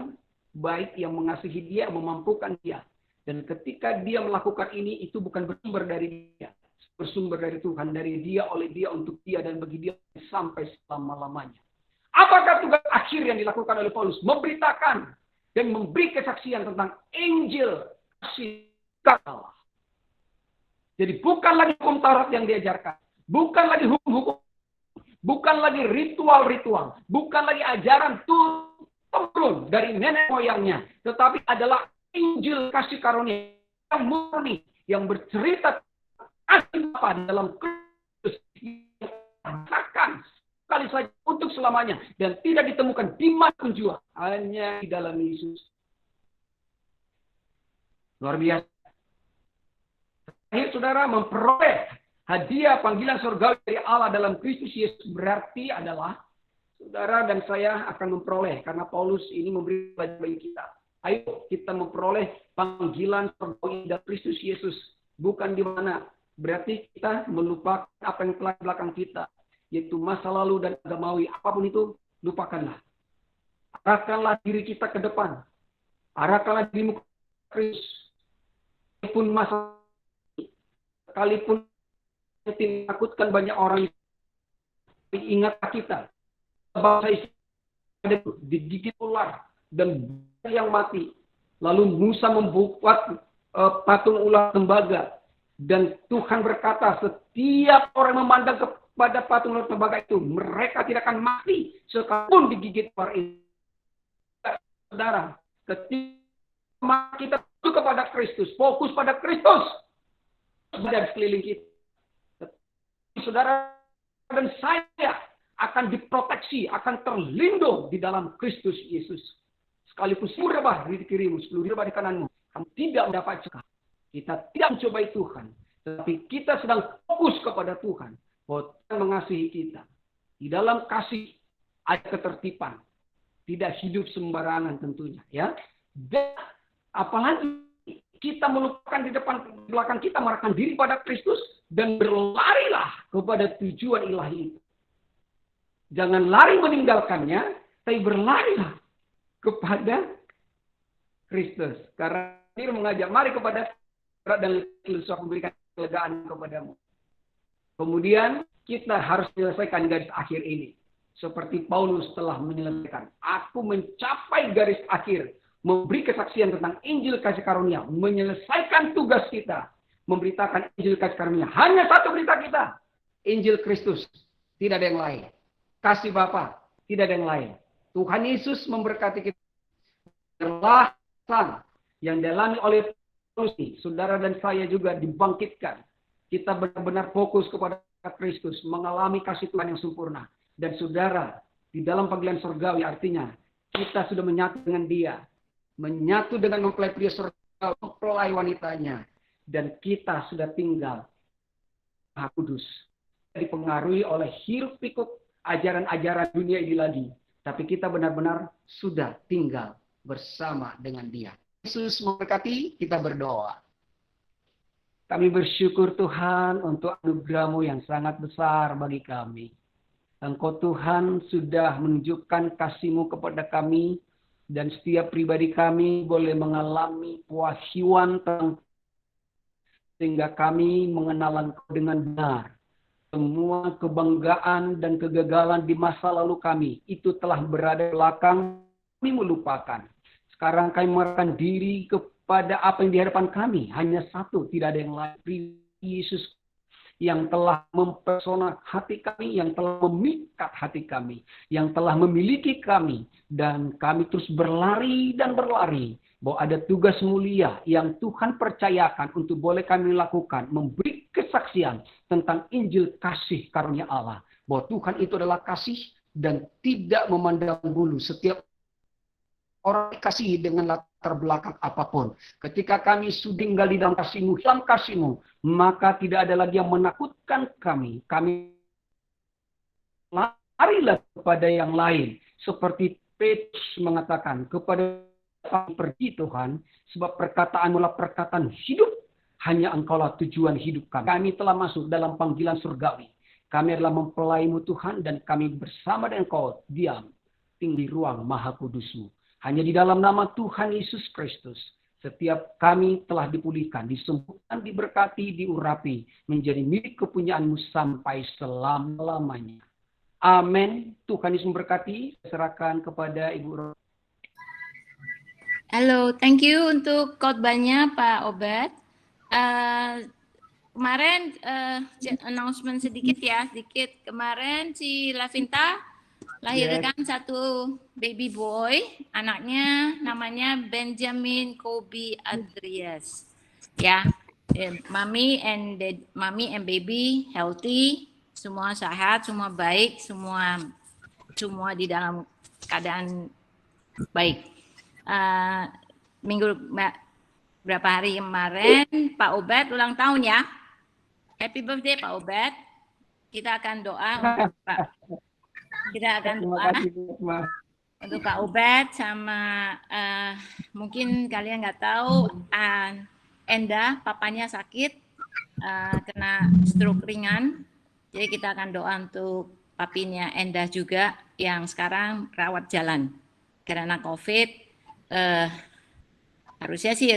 D: baik, yang mengasihi dia, memampukan dia. Dan ketika dia melakukan ini, itu bukan bersumber dari dia. Bersumber dari Tuhan, dari dia, oleh dia, untuk dia, dan bagi dia sampai selama-lamanya. Apakah tugas akhir yang dilakukan oleh Paulus? Memberitakan dan memberi kesaksian tentang Injil kasih Allah. Jadi bukan lagi hukum Taurat yang diajarkan. Bukan lagi hukum-hukum. Bukan lagi ritual-ritual. Bukan lagi ajaran turun dari nenek moyangnya. Tetapi adalah Injil kasih karunia yang murni. Yang bercerita kasih Bapa dalam Kristus. Yang sekali saja untuk selamanya, dan tidak ditemukan di mana pun jua, hanya di dalam Yesus. Luar biasa. Akhir saudara, memperoleh hadiah panggilan surgawi dari Allah dalam Kristus Yesus berarti adalah saudara dan saya akan memperoleh, karena Paulus ini memberi bagi kita. Ayo kita memperoleh panggilan surgawi dari Kristus Yesus, bukan di mana. Berarti kita melupakan apa yang telah di belakang kita, yaitu masa lalu dan agamawi, apapun itu, lupakanlah. Arahkanlah diri kita ke depan. Arahkanlah dirimu ke Kristus. Sekalipun masa, sekalipun menakutkan banyak orang, ingatlah kita. Bangsa Israel digigit ular dan yang mati. Lalu Musa membuat patung ular tembaga. Dan Tuhan berkata, setiap orang memandang pada patung ular tembaga itu, mereka tidak akan mati sekalipun digigit ular itu. Saudara, ketika kita fokus kepada Kristus, fokus pada Kristus, dan sekeliling kita, saudara dan saya akan diproteksi, akan terlindung di dalam Kristus Yesus. Sekalipun 10 rebah di kirimu, 10 rebah di kananmu, kamu tidak mendapat cekal. Kita tidak mencobai Tuhan, tapi kita sedang fokus kepada Tuhan. Bahwa Tuhan mengasihi kita. Di dalam kasih ada ketertiban. Tidak hidup sembarangan tentunya. Ya. Dan Apalagi kita melupakan di belakang kita, merahkan diri pada Kristus dan berlarilah kepada tujuan ilahi itu. Jangan lari meninggalkannya, tapi berlarilah kepada Kristus. Karena dia mengajak, mari kepada berat dan lesu, aku memberikan kelegaan kepadamu. Kemudian kita harus menyelesaikan garis akhir ini. Seperti Paulus telah menyelesaikan. Aku mencapai garis akhir. Memberi kesaksian tentang Injil kasih karunia. Menyelesaikan tugas kita. Memberitakan Injil kasih karunia. Hanya satu berita kita. Injil Kristus. Tidak ada yang lain. Kasih Bapa. Tidak ada yang lain. Tuhan Yesus memberkati kita. Perlahan yang dialami oleh Paulus, saudara dan saya juga dibangkitkan. Kita benar-benar fokus kepada Kristus. Mengalami kasih Tuhan yang sempurna. Dan saudara, di dalam panggilan surgawi artinya, kita sudah menyatu dengan dia. Menyatu dengan mempelai pria surga, mempelai wanitanya. Dan kita sudah tinggal Maha Kudus. Dipengaruhi oleh hiruk pikuk ajaran-ajaran dunia ini lagi. Tapi kita benar-benar sudah tinggal bersama dengan dia. Yesus memberkati, kita berdoa. Kami bersyukur Tuhan untuk anugerah-Mu yang sangat besar bagi kami. Engkau Tuhan sudah menunjukkan kasih-Mu kepada kami. Dan setiap pribadi kami boleh mengalami wahyuan tentang sehingga kami mengenal Engkau dengan benar. Semua kebanggaan dan kegagalan di masa lalu kami itu telah berada di belakang, kami melupakan. Sekarang kami menyerahkan diri kepada apa yang di hadapan kami. Hanya satu, tidak ada yang lain. Yesus yang telah mempersona hati kami, yang telah memikat hati kami, yang telah memiliki kami. Dan kami terus berlari dan berlari. Bahwa ada tugas mulia yang Tuhan percayakan untuk boleh kami lakukan. Memberi kesaksian tentang Injil kasih karunia Allah. Bahwa Tuhan itu adalah kasih dan tidak memandang bulu. Setiap orang dikasihi dengan latar belakang apapun. Ketika kami sudah tinggal di dalam kasih-Mu, dalam kasih-Mu, maka tidak ada lagi yang menakutkan kami. Kami larilah kepada yang lain. Seperti Petrus mengatakan, kepada kami pergi Tuhan, sebab perkataan-Mu adalah perkataan hidup. Hanya Engkaulah tujuan hidup kami. Kami telah masuk dalam panggilan surgawi. Kami adalah mempelai-Mu Tuhan, dan kami bersama dengan Engkau diam tinggi ruang Maha Kudus-Mu. Hanya di dalam nama Tuhan Yesus Kristus, setiap kami telah dipulihkan, disembuhkan, diberkati, diurapi, menjadi milik kepunyaan-Mu sampai selama-lamanya. Amin. Tuhan Yesus memberkati. Serahkan kepada Ibu.
E: Halo, thank you untuk khotbahnya Pak Obed. Kemarin announcement sedikit ya, Kemarin si Lavinta lahirkan satu baby boy, anaknya namanya Benjamin Kobe Andreas. Ya, mami and baby healthy, semua sehat, semua baik, semua di dalam keadaan baik. Minggu berapa hari kemarin Pak Obed ulang tahun ya. Happy birthday Pak Obed. Kita akan doa untuk Pak. Kita akan doa untuk Pak Obed sama mungkin kalian nggak tahu Enda papanya sakit kena stroke ringan. Jadi kita akan doa untuk papinya Enda juga yang sekarang rawat jalan karena COVID. Harusnya sih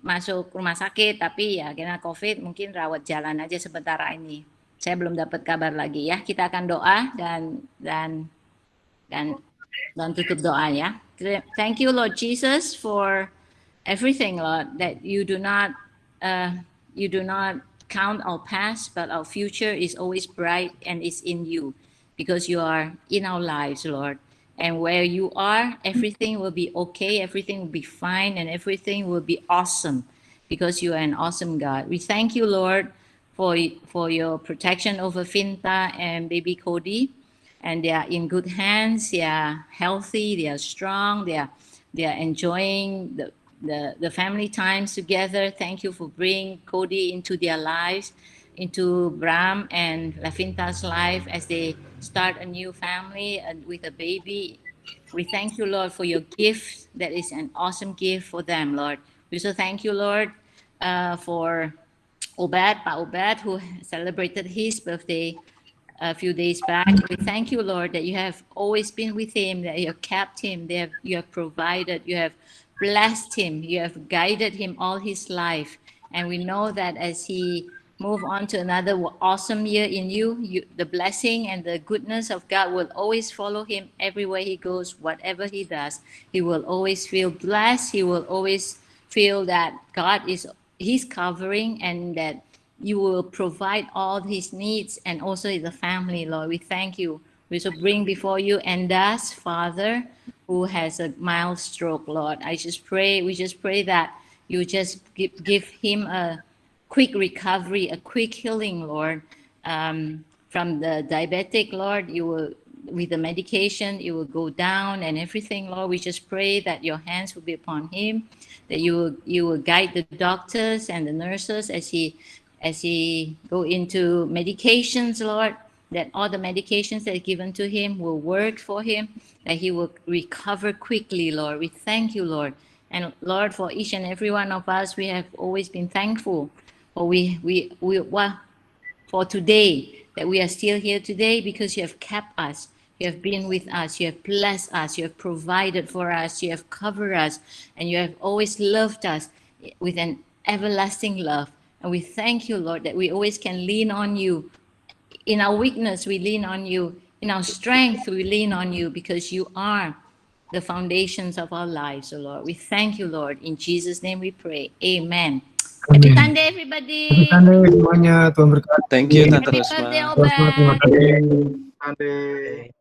E: masuk rumah sakit tapi ya karena COVID mungkin rawat jalan aja sementara ini. Saya belum dapat kabar lagi ya. Kita akan doa dan tutup doa ya. Thank you Lord Jesus for everything Lord, that you do not count our past, but our future is always bright and is in you because you are in our lives Lord. And where you are, everything will be okay, everything will be fine, and everything will be awesome because you are an awesome God. We thank you Lord for your protection over Finta and baby Cody, and they are in good hands. They are healthy. They are strong. They are enjoying the family times together. Thank you for bringing Cody into their lives, into Bram and Lafinta's life as they start a new family and with a baby. We thank you, Lord, for your gift that is an awesome gift for them, Lord. We so thank you, Lord, for Obed, Pa Obed, who celebrated his birthday a few days back. We thank you, Lord, that you have always been with him, that you have kept him, you have provided, you have blessed him, you have guided him all his life. And we know that as he move on to another awesome year in you, the blessing and the goodness of God will always follow him everywhere he goes, whatever he does. He will always feel blessed. He will always feel that God is his covering and that you will provide all his needs and also the family, Lord. We thank you. We shall bring before you Enda's father who has a mild stroke, Lord. We just pray that you just give him a quick recovery, a quick healing, Lord. From the diabetic, Lord, you will, with the medication, it will go down and everything, Lord. We just pray that your hands will be upon him, that you will guide the doctors and the nurses as he go into medications, Lord, that all the medications that are given to him will work for him, that he will recover quickly, Lord. We thank you, Lord. And Lord, for each and every one of us, we have always been thankful for for today, that we are still here today because you have kept us. You have been with us. You have blessed us. You have provided for us. You have covered us. And you have always loved us with an everlasting love. And we thank you, Lord, that we always can lean on you. In our weakness, we lean on you. In our strength, we lean on you because you are the foundations of our lives, oh Lord. We thank you, Lord. In Jesus' name we pray. Amen. Happy Sunday, everybody.
F: Happy Sunday semuanya, Tuhan berkati.
G: Thank you, Tante
E: Happy
G: Rosma.
E: birthday,
F: Terima kasih.
E: Obed.
F: Sunday.